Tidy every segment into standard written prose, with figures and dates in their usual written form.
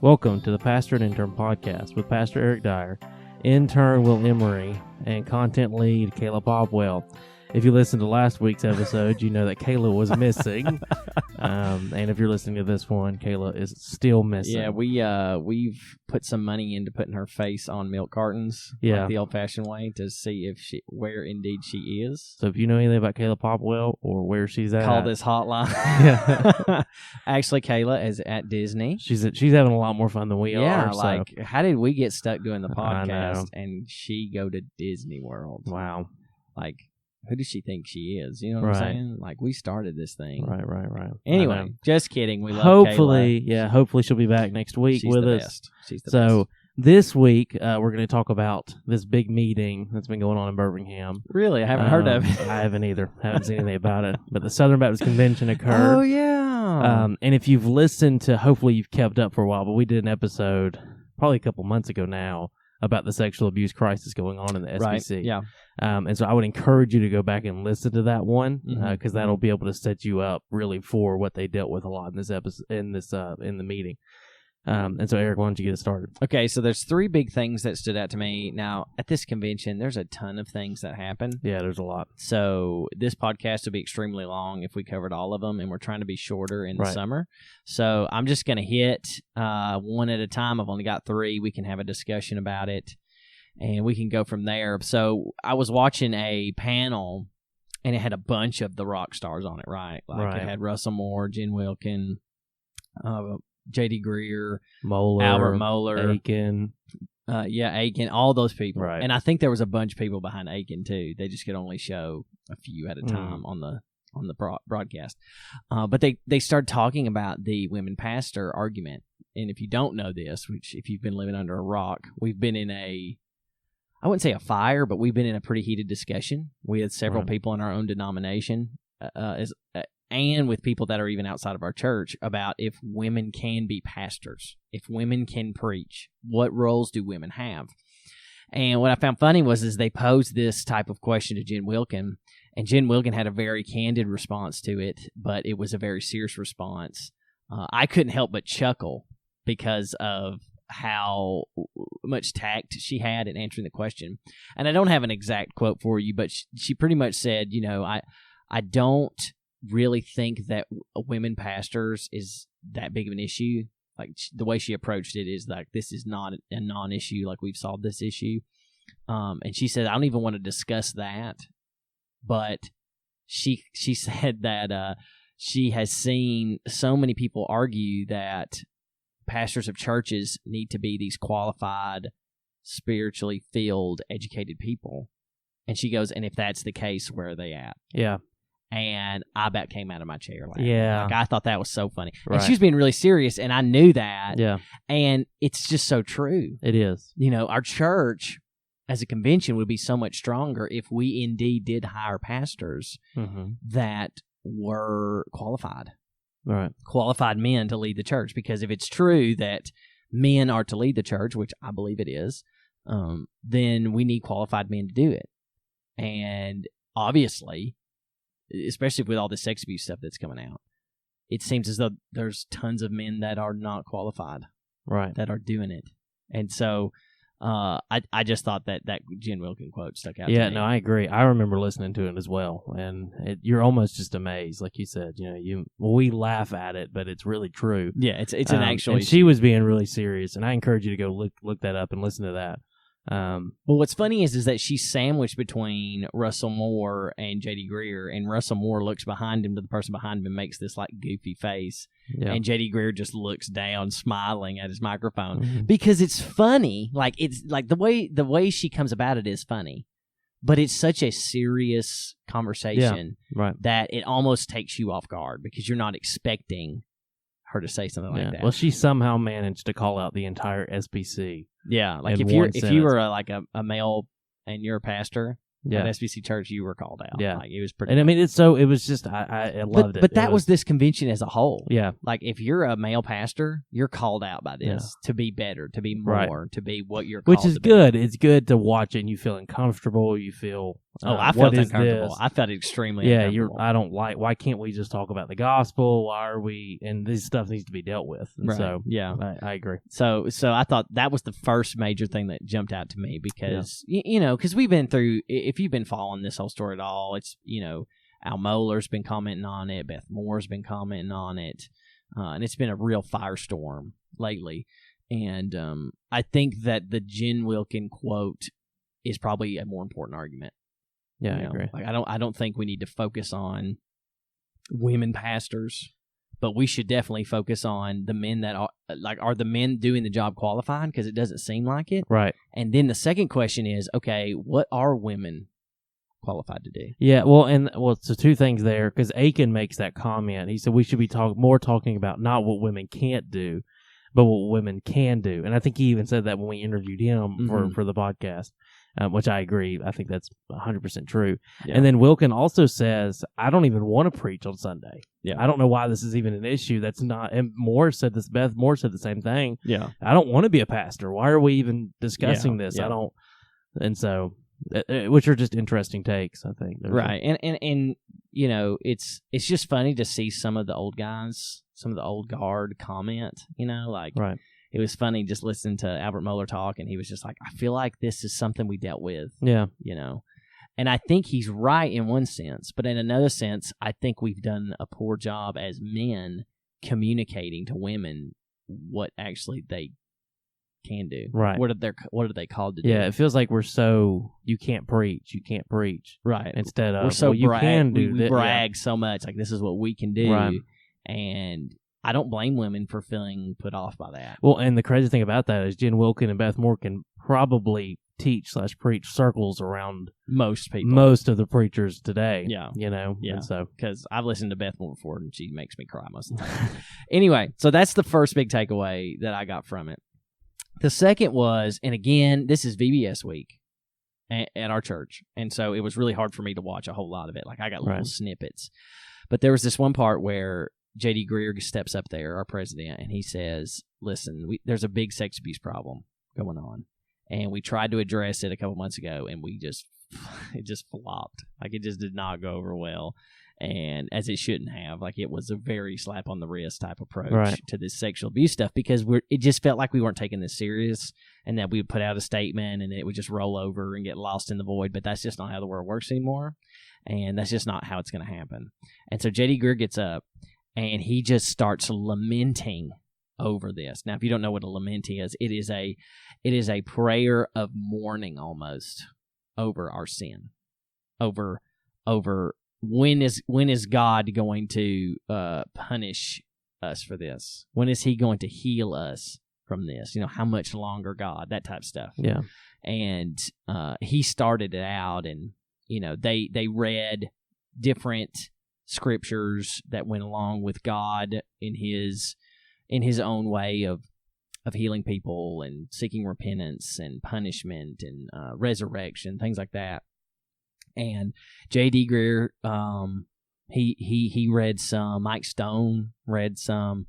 Welcome to the Pastor and Intern podcast with Pastor Eric Dyer, Intern Will Emery, and Content Lead Kayla Bobwell. If you listened to last week's episode, you know that Kayla was missing. And if you're listening to this one, Kayla is still missing. Yeah, we've put some money into putting her face on milk cartons, like the old-fashioned way, to see where indeed she is. So if you know anything about Kayla Bobwell or where she's at, call this hotline. Yeah. Actually, Kayla is at Disney. She's having a lot more fun than we are. Yeah, so. How did we get stuck doing the podcast and she go to Disney World? Wow. Who does she think she is? You know what I'm saying? We started this thing. Right. Anyway, just kidding. We love hopefully, Kayla. Yeah, hopefully she'll be back next week She's with the us. Best. She's the so best. This week, we're going to talk about this big meeting that's been going on in Birmingham. Really? I haven't heard of it. I haven't either. Haven't seen anything about it. But the Southern Baptist Convention occurred. Oh, yeah. And if you've listened to, hopefully you've kept up for a while, but we did an episode probably a couple months ago now about the sexual abuse crisis going on in the SBC. Right. Yeah. And so I would encourage you to go back and listen to that one because that'll be able to set you up really for what they dealt with a lot in this episode, in the meeting. And so, Eric, why don't you get it started? Okay, so there's three big things that stood out to me. Now, at this convention, there's a ton of things that happen. Yeah, there's a lot. So this podcast would be extremely long if we covered all of them, and we're trying to be shorter in the summer. So I'm just going to hit one at a time. I've only got three. We can have a discussion about it, and we can go from there. So I was watching a panel, and it had a bunch of the rock stars on it, right? It had Russell Moore, Jen Wilkin, J.D. Greer, Albert Moeller, Aiken. Aiken, all those people. Right. And I think there was a bunch of people behind Aiken, too. They just could only show a few at a time on the broadcast. But they started talking about the women pastor argument. And if you don't know this, which if you've been living under a rock, we've been in I wouldn't say a fire, but we've been in a pretty heated discussion with several people in our own denomination, and with people that are even outside of our church about if women can be pastors, if women can preach, what roles do women have? And what I found funny was they posed this type of question to Jen Wilkin, and Jen Wilkin had a very candid response to it, but it was a very serious response. I couldn't help but chuckle because of how much tact she had in answering the question. And I don't have an exact quote for you, but she pretty much said, I don't really think that women pastors is that big of an issue. The way she approached it is this is not a non-issue. We've solved this issue. And she said, I don't even want to discuss that. But she said that she has seen so many people argue that pastors of churches need to be these qualified, spiritually filled, educated people. And she goes, and if that's the case, where are they at? Yeah. And I about came out of my chair laughing. Yeah. I thought that was so funny. Right. And she was being really serious, and I knew that. Yeah. And it's just so true. It is. Our church as a convention would be so much stronger if we indeed did hire pastors that were qualified. Right. Qualified men to lead the church. Because if it's true that men are to lead the church, which I believe it is, then we need qualified men to do it. And obviously, especially with all the sex abuse stuff that's coming out, it seems as though there's tons of men that are not qualified, right, that are doing it. And so I just thought that Jen Wilkin quote stuck out to me. No, I agree. I remember listening to it as well, and you're almost just amazed, like you said. We laugh at it, but it's really true. Yeah, it's an actual and issue. she was being really serious, and I encourage you to go look that up and listen to that. Well, what's funny is that she's sandwiched between Russell Moore and J.D. Greer, and Russell Moore looks behind him to the person behind him and makes this goofy face, and J.D. Greer just looks down, smiling at his microphone because it's funny. It's the way she comes about it is funny, but it's such a serious conversation that it almost takes you off guard because you're not expecting her to say something like that. Well, she somehow managed to call out the entire SBC. Yeah, if you were a male and you're a pastor at SBC Church, you were called out. Yeah, it was pretty. And I mean, it was just I loved it. But that was this convention as a whole. Yeah, if you're a male pastor, you're called out by this to be better, to be more, to be what you're called. Which is good. It's good to watch it and you feel uncomfortable. You feel I felt uncomfortable. I felt extremely uncomfortable. I don't like. Why can't we just talk about the gospel? Why are we? And this stuff needs to be dealt with. And right. So yeah, I agree. So I thought that was the first major thing that jumped out to me because because we've been through. If you've been following this whole story at all, it's Al Mohler's been commenting on it. Beth Moore's been commenting on it, and it's been a real firestorm lately. And I think that the Jen Wilkin quote is probably a more important argument. Yeah, I agree. Like I don't think we need to focus on women pastors, but we should definitely focus on the men that are the men doing the job qualified, because it doesn't seem like it. Right. And then the second question is, okay, what are women qualified to do? Yeah, so two things there, because Aiken makes that comment. He said we should be talking about not what women can't do, but what women can do. And I think he even said that when we interviewed him for the podcast. Which I agree. I think that's 100% true. Yeah. And then Wilkin also says, I don't even want to preach on Sunday. Yeah. I don't know why this is even an issue. That's not, and Beth Moore said the same thing. Yeah. I don't want to be a pastor. Why are we even discussing this? Yeah. I don't, and so, which are just interesting takes, I think. Right. And it's just funny to see some of the old guys, some of the old guard comment, right. It was funny just listening to Albert Mohler talk, and he was just like, I feel like this is something we dealt with. Yeah. And I think he's right in one sense, but in another sense, I think we've done a poor job as men communicating to women what actually they can do. Right. What are they called to do? Yeah, it feels like we're so, you can't preach. Right. Instead of, we're so you can do we brag so much, like this is what we can do. Right. And I don't blame women for feeling put off by that. Well, and the crazy thing about that is Jen Wilkin and Beth Moore can probably teach/preach circles around most people, most of the preachers today. Yeah. Yeah. And so, because I've listened to Beth Moore before, and she makes me cry most of the time. Anyway, so that's the first big takeaway that I got from it. The second was, and again, this is VBS week at our church, and so it was really hard for me to watch a whole lot of it. Like I got little snippets, but there was this one part where J.D. Greer steps up there, our president, and he says, listen, there's a big sex abuse problem going on, and we tried to address it a couple months ago, and it just flopped. Like, it just did not go over well, and as it shouldn't have. Like, it was a very slap on the wrist type approach to this sexual abuse stuff, because it just felt like we weren't taking this serious, and that we would put out a statement, and it would just roll over and get lost in the void, but that's just not how the world works anymore, and that's just not how it's going to happen. And so J.D. Greer gets up, and he just starts lamenting over this. Now, if you don't know what a lament is, it is a prayer of mourning almost over our sin, over when is God going to punish us for this? When is He going to heal us from this? How much longer, God? That type of stuff. Yeah. And he started it out, and they read different scriptures that went along with God in his own way of healing people and seeking repentance and punishment and resurrection, things like that. And J.D. Greer, he read some. Mike Stone read some.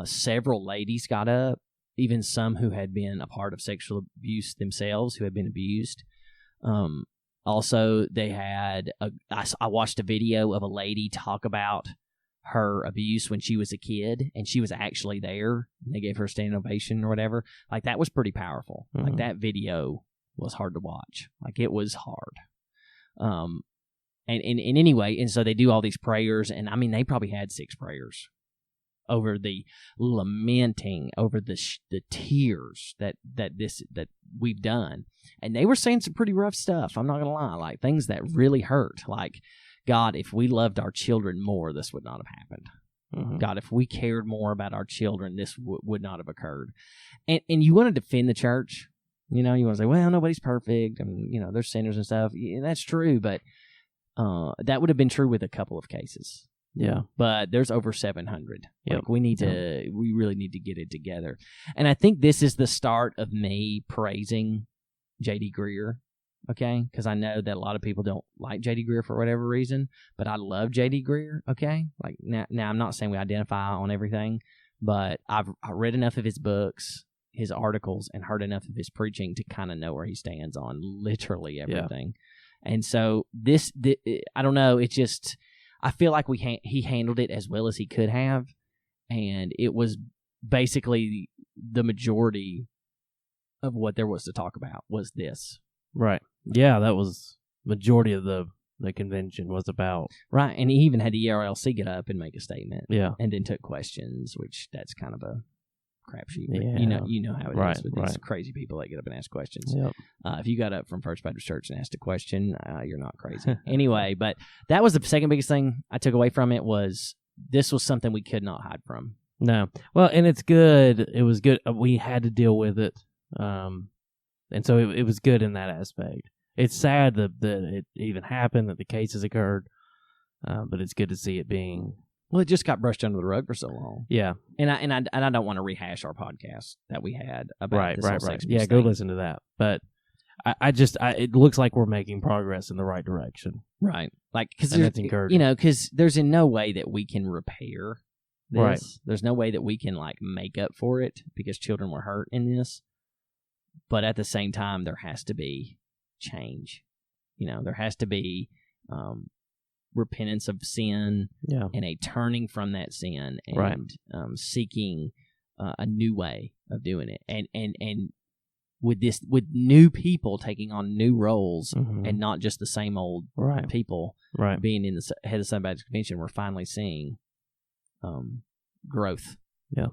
Several ladies got up, even some who had been a part of sexual abuse themselves, who had been abused. Also, they had I watched a video of a lady talk about her abuse when she was a kid, and she was actually there, and they gave her a standing ovation or whatever. Like, that was pretty powerful. Mm-hmm. Like, that video was hard to watch. Like, it was hard. And anyway, and so they do all these prayers, and I mean, they probably had 6 prayers over the lamenting, over the tears that we've done. And they were saying some pretty rough stuff, I'm not going to lie, like things that really hurt. Like, God, if we loved our children more, this would not have happened. Mm-hmm. God, if we cared more about our children, this would not have occurred. And you want to defend the church. You want to say, well, nobody's perfect, and, there's sinners and stuff. Yeah, that's true, but that would have been true with a couple of cases. Yeah. But there's over 700. Yep. Like, we really need to get it together. And I think this is the start of me praising J.D. Greer, okay? Because I know that a lot of people don't like J.D. Greer for whatever reason, but I love J.D. Greer, okay? Like, now I'm not saying we identify on everything, but I read enough of his books, his articles, and heard enough of his preaching to kind of know where he stands on literally everything. And so I don't know. It's just I feel like he handled it as well as he could have, and it was basically the majority of what there was to talk about was this. Right. Yeah, that was majority of the convention was about. Right, and he even had the ERLC get up and make a statement. Yeah. And then took questions, which that's kind of a crapshoot. Yeah. You know how it is with these crazy people that get up and ask questions. Yep. If you got up from First Baptist Church and asked a question, you're not crazy. Anyway, but that was the second biggest thing I took away from it was this was something we could not hide from. No. Well, and it's good. It was good. We had to deal with it. And so it was good in that aspect. It's sad that it even happened, that the cases occurred, but it's good to see it being. Well, it just got brushed under the rug for so long. Yeah, and I don't want to rehash our podcast that we had about this whole sex abuse Yeah, thing. go listen to that. But it looks like we're making progress in the right direction. Right, like because that's encouraging. Because there's in no way that we can repair this. Right. There's no way that we can like make up for it because children were hurt in this. But at the same time, there has to be change. There has to be repentance of sin and a turning from that sin and seeking a new way of doing it. And with new people taking on new roles and not just the same old people being in the head of Southern Baptist Convention, we're finally seeing growth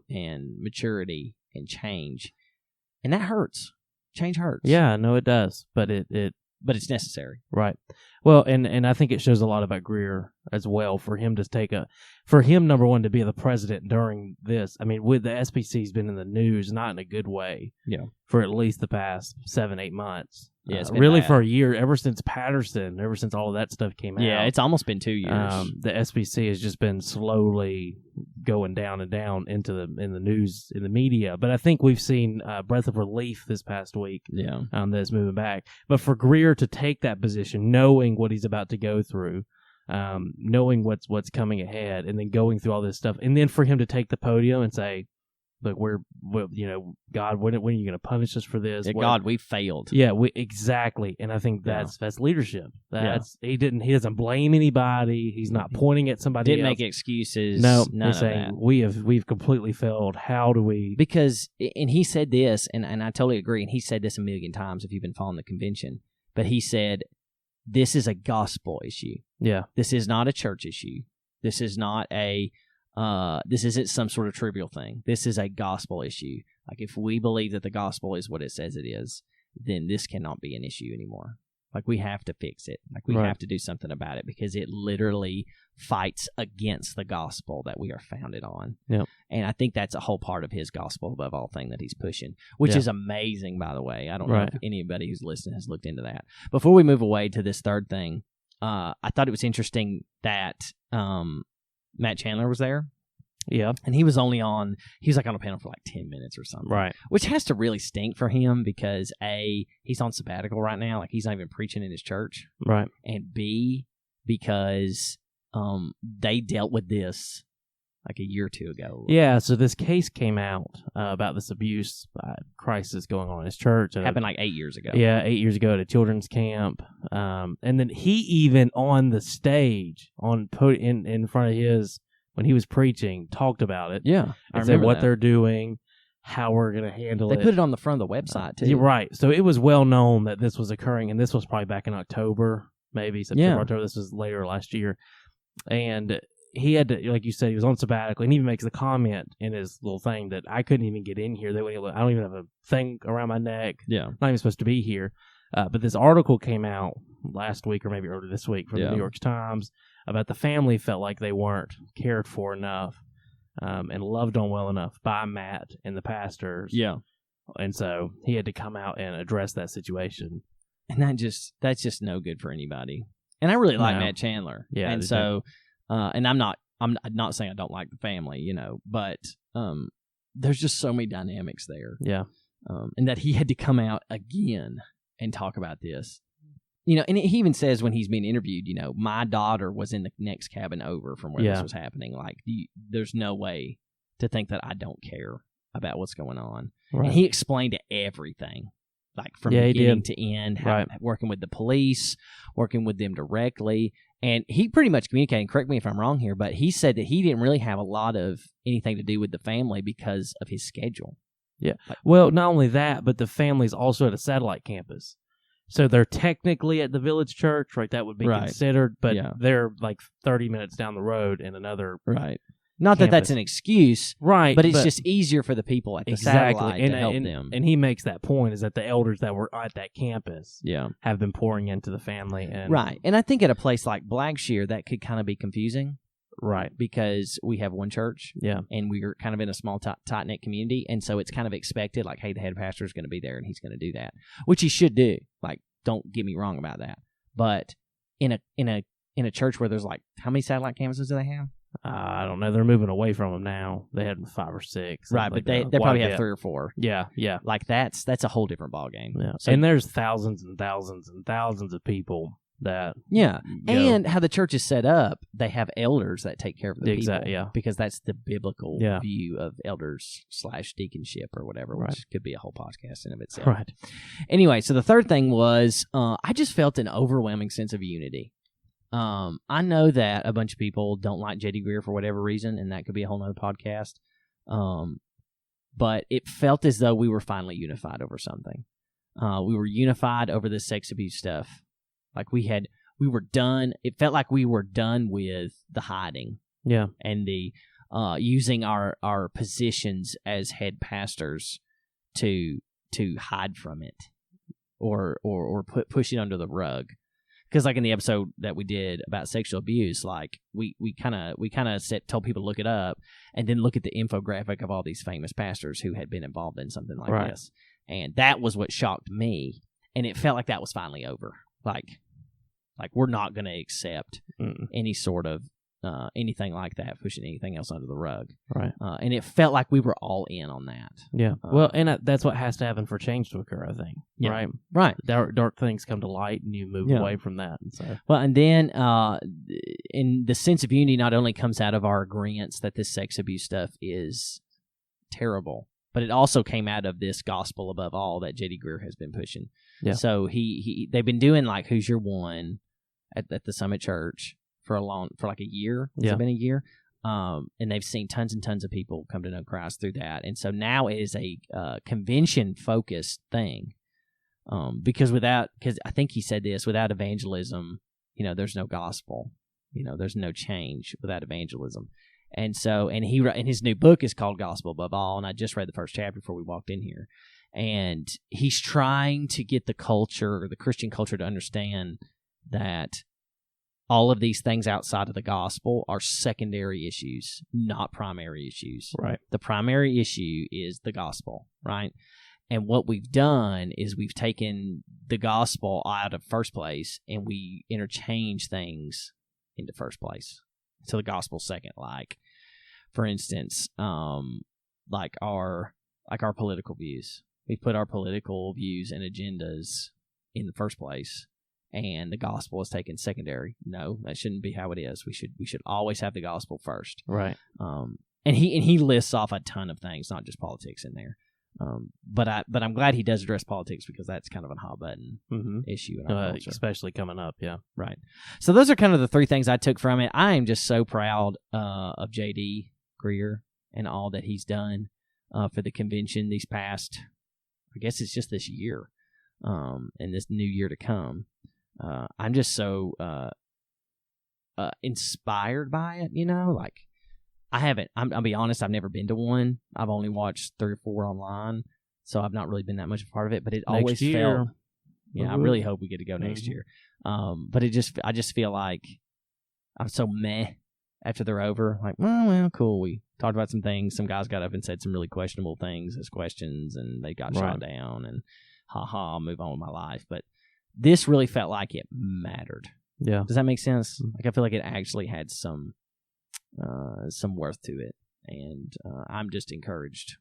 and maturity and change. And that hurts. Change hurts. Yeah, no, it does. But but it's necessary. Right. Well, and I think it shows a lot about Greer as well for him to number one, to be the president during this. I mean, with the SBC's been in the news, not in a good way. Yeah. For at least the past 7-8 months. Yeah, it's really bad. For a year, ever since Patterson, ever since all of that stuff came out. Yeah, it's almost been 2 years. The SBC has just been slowly going down and down in the news, in the media. But I think we've seen breath of relief this past week. Yeah. That's moving back. But for Greer to take that position, knowing what he's about to go through, knowing what's coming ahead, and then going through all this stuff, and then for him to take the podium and say, "Look, God, when are you going to punish us for this? Yeah, God, we failed." Yeah, exactly. And I think that's leadership. He doesn't blame anybody. He's not pointing at somebody. Didn't else. Make excuses. No, none he's of saying that. we've completely failed. How do we? Because he said this, and I totally agree. And he said this a million times if you've been following the convention. But he said, "This is a gospel issue. Yeah, this is not a church issue. This is not a." This isn't some sort of trivial thing. This is a gospel issue. Like, if we believe that the gospel is what it says it is, then this cannot be an issue anymore. Like, we have to fix it. Like, we have to do something about it because it literally fights against the gospel that we are founded on. Yep. And I think that's a whole part of his gospel above all thing that he's pushing, which is amazing, by the way. I don't know if anybody who's listening has looked into that. Before we move away to this third thing, I thought it was interesting that Matt Chandler was there. Yeah. And he was like on a panel for like 10 minutes or something. Right. Which has to really stink for him because A, he's on sabbatical right now. Like, he's not even preaching in his church. Right. And B, because they dealt with this like a year or two ago. Yeah, so this case came out about this abuse crisis going on in his church. It happened like 8 years ago. Yeah, 8 years ago at a children's camp. And then he even on the stage, in front of his, when he was preaching, talked about it. Yeah, and said what they're doing, how we're going to handle it. They put it on the front of the website, too. Yeah, right. So it was well known that this was occurring, and this was probably back in October, maybe September, October. This was later last year. And he had to, like you said, he was on sabbatical, and he even makes the comment in his little thing that I couldn't even get in here. I don't even have a thing around my neck. Yeah. I'm not even supposed to be here. But this article came out last week or maybe earlier this week from the New York Times about the family felt like they weren't cared for enough and loved on well enough by Matt and the pastors. Yeah. And so he had to come out and address that situation. And that's just no good for anybody. And I really like Matt Chandler. Yeah. And so, and I'm not saying I don't like the family, but there's just so many dynamics there. Yeah. And that he had to come out again and talk about this. And he even says when he's being interviewed, my daughter was in the next cabin over from where this was happening. Like, there's no way to think that I don't care about what's going on. Right. And he explained everything. like from Yeah, he beginning did. to end, Right. working with the police, working with them directly. And he pretty much communicated, correct me if I'm wrong here, but he said that he didn't really have a lot of anything to do with the family because of his schedule. Yeah. Well, not only that, but the family's also at a satellite campus. So they're technically at the village church, right? That would be Right. considered, but Yeah. they're like 30 minutes down the road in another. Right. Not that that's campus. an excuse, Right. but it's just easier for the people at the satellite to help them. And he makes that point is that the elders that were at that campus Yeah. have been pouring into the family. And Right. And I think at a place like Blackshear, that could kind of be confusing. Right. Because we have one church. Yeah. And we're kind of in a small, tight-knit community. And so it's kind of expected, like, hey, the head pastor is going to be there and he's going to do that, which he should do. Like, don't get me wrong about that. But in a church where there's like, how many satellite campuses do they have? I don't know. They're moving away from them now. They had 5 or 6. Right, but they probably have 3 or 4. Yeah, yeah. Like that's a whole different ballgame. Yeah. So, And there's thousands and thousands and thousands of people that yeah, go. and how the church is set up, they have elders that take care of the people. Yeah. Because that's the biblical Yeah. view of elders / deaconship or whatever, Right. which could be a whole podcast in of itself. Right. Anyway, so the third thing was I just felt an overwhelming sense of unity. I know that a bunch of people don't like J.D. Greear for whatever reason, and that could be a whole nother podcast. But it felt as though we were finally unified over something. We were unified over this sex abuse stuff. Like we were done. It felt like we were done with the hiding. Yeah. And the using our positions as head pastors to hide from it or push it under the rug. Because like in the episode that we did about sexual abuse, like we kind of told people to look it up and then look at the infographic of all these famous pastors who had been involved in something like Right. this. And that was what shocked me. And it felt like that was finally over. Like we're not going to accept any sort of anything like that, pushing anything else under the rug. Right. And it felt like we were all in on that. Yeah. Well, and that's what has to happen for change to occur, I think. Yeah. Right. Right. Dark things come to light, and you move Yeah. away from that. And so. Well, and then in the sense of unity not only comes out of our agreeance that this sex abuse stuff is terrible, but it also came out of this gospel above all that J.D. Greear has been pushing. Yeah. So they've been doing like Who's Your One at the Summit Church for like a year. It's been a year. And they've seen tons and tons of people come to know Christ through that. And so now it is a convention focused thing. Because I think he said this, without evangelism, there's no gospel. There's no change without evangelism. And so, and his new book is called Gospel Above All. And I just read the first chapter before we walked in here. And he's trying to get the culture, the Christian culture, to understand that all of these things outside of the gospel are secondary issues, not primary issues. Right. The primary issue is the gospel, right? And what we've done is we've taken the gospel out of first place and we interchange things into first place. So the gospel second, like, for instance, like our political views. We put our political views and agendas in the first place, and the gospel is taken secondary. No, that shouldn't be how it is. We should always have the gospel first. Right. And he lists off a ton of things, not just politics in there. But I'm glad he does address politics because that's kind of a hot button issue in our culture, especially coming up. Yeah. Right. So those are kind of the 3 things I took from it. I am just so proud of J.D. Greear and all that he's done for the convention these past, I guess it's just this year, and this new year to come. I'm just so inspired by it, like I haven't, I'll be honest, I've never been to one. I've only watched 3 or 4 online, so I've not really been that much a part of it, but it always felt, I really hope we get to go next year. But I just feel like I'm so meh after they're over. Like, oh, well, cool. We talked about some things. Some guys got up and said some really questionable things as questions, and they got shot down, and I'll move on with my life. But this really felt like it mattered. Yeah. Does that make sense? Like, I feel like it actually had some worth to it, and I'm just encouraged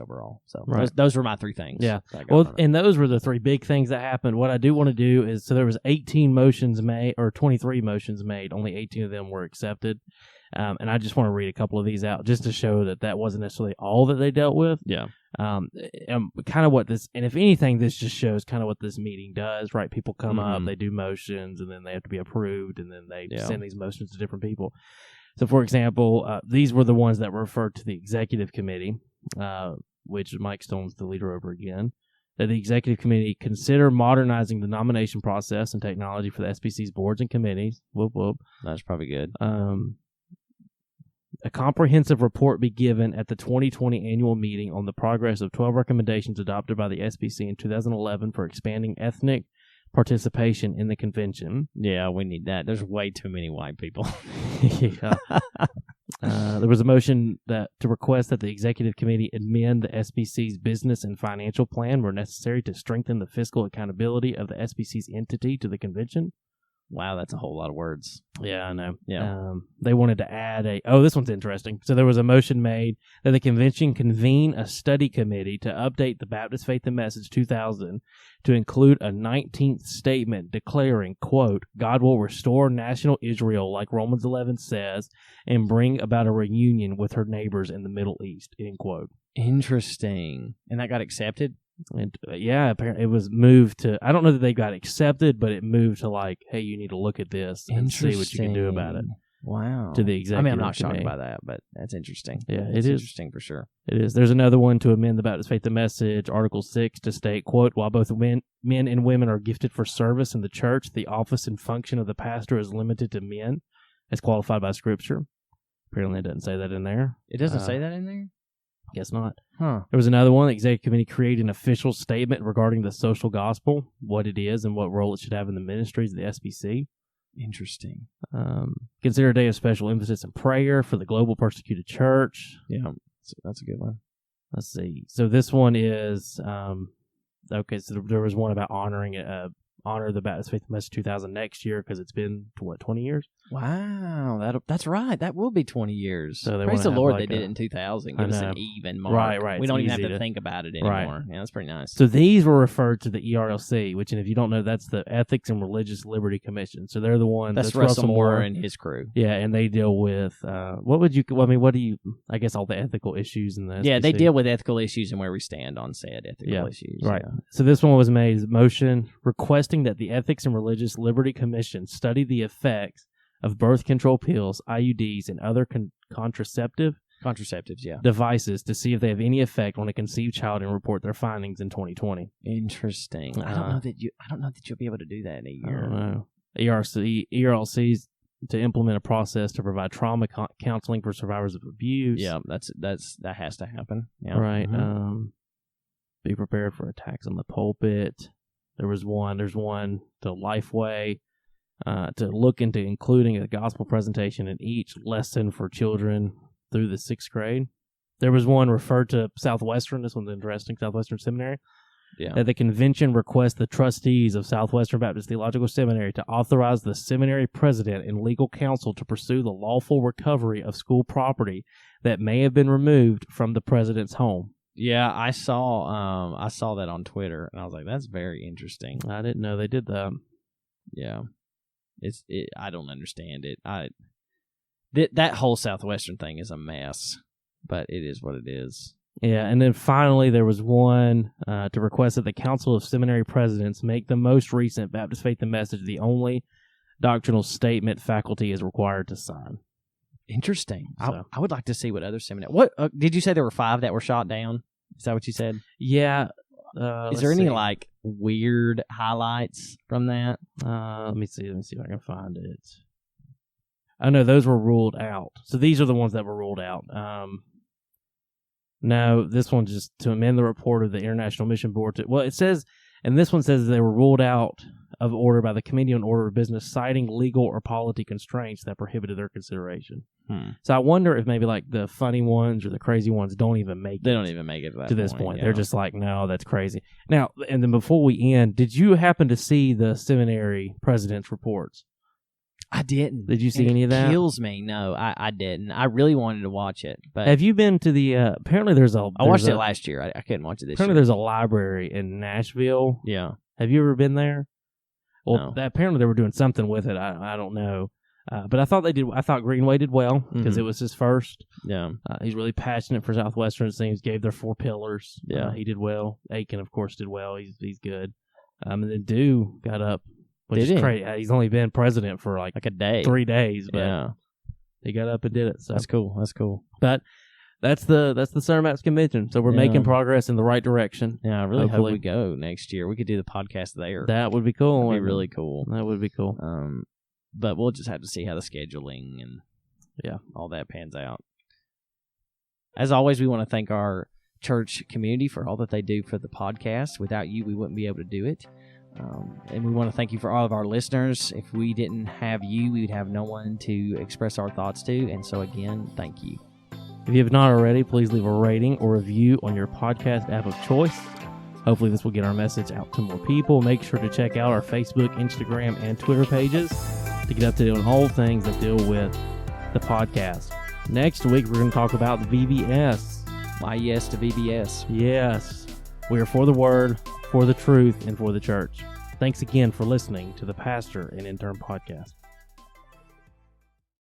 overall. So those were my 3 things. Yeah. Well, and those were the 3 big things that happened. What I do want to do is, so there was 18 motions made, or 23 motions made. Only 18 of them were accepted. And I just want to read a couple of these out just to show that wasn't necessarily all that they dealt with. Yeah. Kind of what this, and if anything, this just shows kind of what this meeting does, right? People come up, Mhm. they do motions, and then they have to be approved, and then they Yeah. send these motions to different people. So, for example, these were the ones that were referred to the executive committee, which Mike Stone's the leader over again. That the executive committee consider modernizing the nomination process and technology for the SBC's boards and committees. Whoop, whoop. That's probably good. A comprehensive report be given at the 2020 annual meeting on the progress of 12 recommendations adopted by the SBC in 2011 for expanding ethnic participation in the convention. Yeah, we need that. There's way too many white people. Yeah. There was a motion to request that the executive committee amend the SBC's business and financial plan where necessary to strengthen the fiscal accountability of the SBC's entity to the convention. Wow, that's a whole lot of words. Yeah, I know. Yeah. They wanted to add this one's interesting. So there was a motion made that the convention convene a study committee to update the Baptist Faith and Message 2000 to include a 19th statement declaring, quote, God will restore national Israel like Romans 11 says and bring about a reunion with her neighbors in the Middle East, end quote. Interesting. And that got accepted? And apparently it was moved to, I don't know that they got accepted, but it moved to like, hey, you need to look at this and see what you can do about it. Wow. To the executive I mean, I'm not committee. shocked by that, but that's interesting. Yeah, it's it is. interesting for sure. It is. There's another one to amend the Baptist Faith and Message, Article 6, to state, quote, while both men and women are gifted for service in the church, the office and function of the pastor is limited to men as qualified by Scripture. Apparently it doesn't say that in there. It doesn't say that in there? Guess not. Huh. There was another one. The executive committee created an official statement regarding the social gospel, what it is and what role it should have in the ministries of the SBC. Interesting. Consider a day of special emphasis and prayer for the global persecuted church. Yeah, that's a good one. Let's see. So this one is okay. So there was one about honor the Baptist Faith and Message 2000 next year because it's been 20 years. Wow, that's right. That will be 20 years. So they praise the wanna have Lord, like they did it in 2000. Give us an even mark. Right. We It's don't even have easy to to think about it anymore. Right. Yeah, that's pretty nice. So these were referred to the ERLC, which, and if you don't know, that's the Ethics and Religious Liberty Commission. So they're the one That's Russell Moore and his crew. Yeah, and they deal with I guess all the ethical issues in the SBC. Yeah, they deal with ethical issues and where we stand on said ethical issues. Right. Yeah. So this one was made as a motion requesting that the Ethics and Religious Liberty Commission study the effects of birth control pills, IUDs, and other contraceptives, yeah. devices to see if they have any effect on a conceived child and report their findings in 2020. Interesting. I don't know that you'll be able to do that in a year. I don't know. ERLC's to implement a process to provide trauma counseling for survivors of abuse. Yeah, that has to happen. Yeah. Right. Mm-hmm. Be prepared for attacks on the pulpit. There's one to Lifeway. To look into including a gospel presentation in each lesson for children through the 6th grade. There was one referred to Southwestern. This one's interesting. Southwestern Seminary. Yeah. That the convention requests the trustees of Southwestern Baptist Theological Seminary to authorize the seminary president and legal counsel to pursue the lawful recovery of school property that may have been removed from the president's home. Yeah, I saw that on Twitter, and I was like, that's very interesting. I didn't know they did that. Yeah. I don't understand it. That whole Southwestern thing is a mess, but it is what it is. Yeah, and then finally there was one to request that the Council of Seminary Presidents make the most recent Baptist Faith and Message the only doctrinal statement faculty is required to sign. Interesting. So. I would like to see what other seminary. What did you say there were 5 that were shot down? Is that what you said? Yeah. Is there any like weird highlights from that? Let me see if I can find it. Oh no, those were ruled out. So these are the ones that were ruled out. No, this one just to amend the report of the International Mission Board. It says, and this one says they were ruled out of order by the Committee on Order of Business, citing legal or polity constraints that prohibited their consideration. So I wonder if maybe like the funny ones or the crazy ones don't even make it. They don't even make it to this point. Yeah. They're just like, no, that's crazy. Now, and then before we end, did you happen to see the seminary president's reports? I didn't. Did you see any of that? It kills me. No, I didn't. I really wanted to watch it. But have you been to the, apparently I watched it last year. I couldn't watch it this year. Apparently there's a library in Nashville. Yeah. Have you ever been there? Well, no. Apparently they were doing something with it. I don't know. But I thought Greenway did well because it was his first. Yeah. He's really passionate for Southwestern. It seems gave their 4 pillars. Yeah. He did well. Aiken, of course, did well. He's good. And then Dew got up, which Did is he? crazy. He's only been president for like a day, 3 days, but yeah, he got up and did it. So that's cool. That's cool. But that's the Center Maps Convention. So we're making progress in the right direction. Yeah, I really Hopefully. hope we go next year. We could do the podcast there. That would be cool. That'd be really cool. That would be cool. But we'll just have to see how the scheduling and all that pans out. As always, we want to thank our church community for all that they do for the podcast. Without you, we wouldn't be able to do it. And we want to thank you for all of our listeners. If we didn't have you, we would have no one to express our thoughts to. And so, again, thank you. If you have not already, please leave a rating or review on your podcast app of choice. Hopefully this will get our message out to more people. Make sure to check out our Facebook, Instagram, and Twitter pages to get up to date on all things that deal with the podcast. Next week, we're going to talk about the VBS. My yes to VBS. Yes. We are for the word, for the truth, and for the church. Thanks again for listening to the Pastor and Intern Podcast.